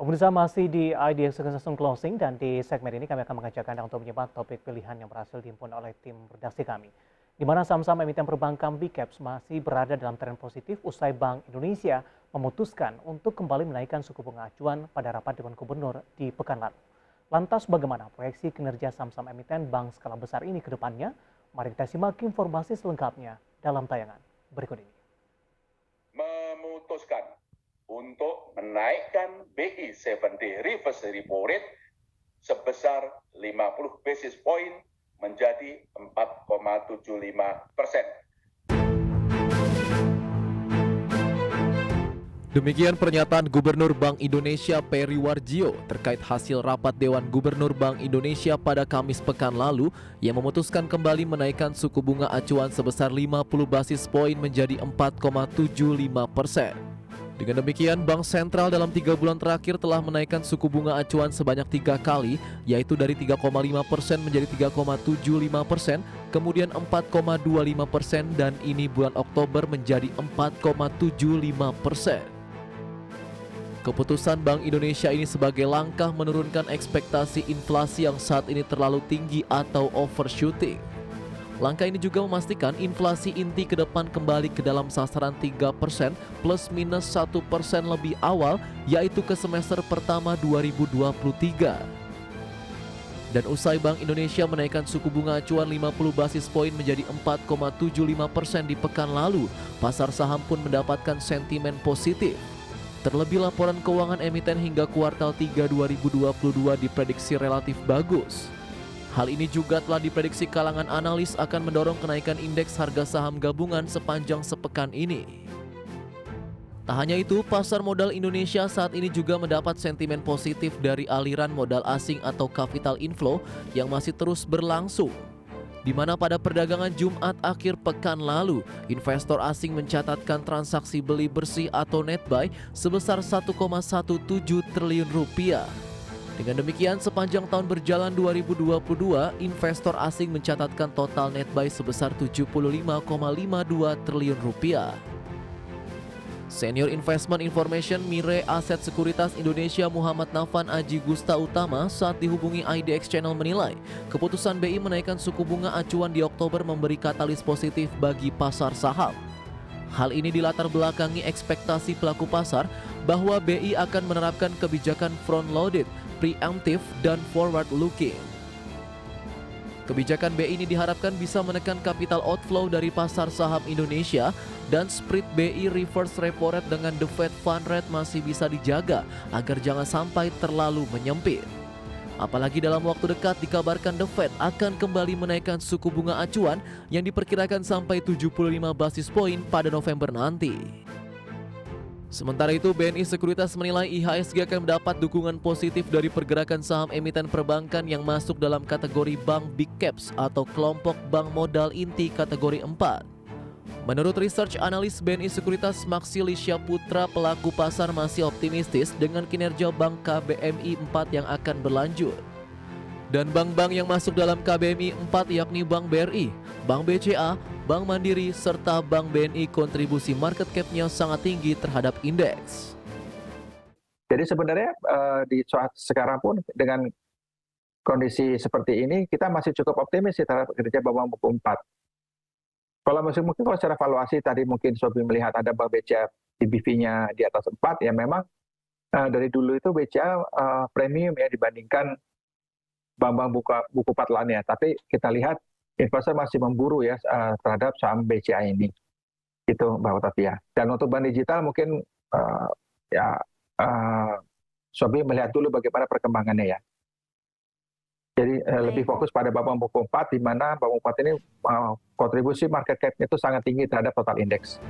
Pemirsa masih di IDX Sukses Closing dan di segmen ini kami akan mengajak Anda untuk menyimak topik pilihan yang berhasil dihimpun oleh tim redaksi kami. Di mana saham-saham emiten perbankan Big Caps masih berada dalam tren positif usai Bank Indonesia memutuskan untuk kembali menaikkan suku bunga acuan pada rapat Dewan Gubernur di pekan lalu. Lantas bagaimana proyeksi kinerja saham-saham emiten bank skala besar ini ke depannya? Mari kita simak informasi selengkapnya dalam tayangan berikut ini. Memutuskan untuk menaikkan BI 70 reverse repo rate sebesar 50 basis point menjadi 4,75%. Demikian pernyataan Gubernur Bank Indonesia Peri Warjio terkait hasil rapat Dewan Gubernur Bank Indonesia pada Kamis pekan lalu yang memutuskan kembali menaikkan suku bunga acuan sebesar 50 basis poin menjadi 4,75%. Dengan demikian, Bank Sentral dalam 3 bulan terakhir telah menaikkan suku bunga acuan sebanyak 3 kali, yaitu dari 3,5% menjadi 3,75%, kemudian 4,25% dan ini bulan Oktober menjadi 4,75%. Keputusan Bank Indonesia ini sebagai langkah menurunkan ekspektasi inflasi yang saat ini terlalu tinggi atau overshooting. Langkah ini juga memastikan inflasi inti ke depan kembali ke dalam sasaran 3% plus minus 1% lebih awal, yaitu ke semester pertama 2023. Dan usai Bank Indonesia menaikkan suku bunga acuan 50 basis poin menjadi 4,75% di pekan lalu, pasar saham pun mendapatkan sentimen positif. Terlebih laporan keuangan emiten hingga kuartal 3 2022 diprediksi relatif bagus. Hal ini juga telah diprediksi kalangan analis akan mendorong kenaikan indeks harga saham gabungan sepanjang sepekan ini. Tak hanya itu, pasar modal Indonesia saat ini juga mendapat sentimen positif dari aliran modal asing atau capital inflow yang masih terus berlangsung. Di mana pada perdagangan Jumat akhir pekan lalu, investor asing mencatatkan transaksi beli bersih atau net buy sebesar 1,17 triliun rupiah. Dengan demikian, sepanjang tahun berjalan 2022, investor asing mencatatkan total net buy sebesar 75,52 triliun rupiah. Senior Investment Information Mire Aset Sekuritas Indonesia Muhammad Nafan Aji Gusta Utama saat dihubungi IDX Channel menilai, keputusan BI menaikkan suku bunga acuan di Oktober memberi katalis positif bagi pasar saham. Hal ini dilatar belakangi ekspektasi pelaku pasar bahwa BI akan menerapkan kebijakan front-loaded, preemptive, dan forward-looking. Kebijakan BI ini diharapkan bisa menekan capital outflow dari pasar saham Indonesia dan spread BI reverse repo rate dengan the Fed Fund Rate masih bisa dijaga agar jangan sampai terlalu menyempit. Apalagi dalam waktu dekat dikabarkan the Fed akan kembali menaikkan suku bunga acuan yang diperkirakan sampai 75 basis poin pada November nanti. Sementara itu, BNI Sekuritas menilai IHSG akan mendapat dukungan positif dari pergerakan saham emiten perbankan yang masuk dalam kategori bank Big Caps atau kelompok bank modal inti kategori 4. Menurut research analis BNI Sekuritas Maxilisha Putra, pelaku pasar masih optimistis dengan kinerja bank KBMI 4 yang akan berlanjut. Dan bank-bank yang masuk dalam KBMI 4 yakni Bank BRI, Bank BCA, Bank Mandiri, serta Bank BNI kontribusi market cap-nya sangat tinggi terhadap indeks. Jadi sebenarnya di saat sekarang pun dengan kondisi seperti ini kita masih cukup optimis terhadap kinerja bank buku 4. Kalau mungkin kalau secara valuasi tadi mungkin Sobi melihat ada Bank BCA PBV-nya di atas 4, ya memang dari dulu itu BCA premium ya dibandingkan bank-bank buku 4 lainnya. Tapi kita lihat investor masih memburu ya terhadap saham BCA ini. Itu Mbak Otavia. Dan untuk bank digital mungkin Sobi melihat dulu bagaimana perkembangannya ya. Jadi lebih fokus pada bank buku 4 di mana bank buku 4 ini kontribusi market cap-nya itu sangat tinggi terhadap total indeks.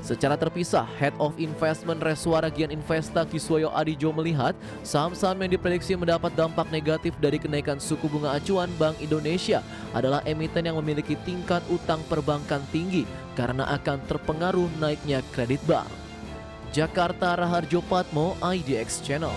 Secara terpisah, Head of Investment Reswara Gian Investa Kiswoyo Adijo melihat saham-saham yang diprediksi mendapat dampak negatif dari kenaikan suku bunga acuan Bank Indonesia adalah emiten yang memiliki tingkat utang perbankan tinggi karena akan terpengaruh naiknya kredit bank. Jakarta, Raharjo Patmo, IDX Channel.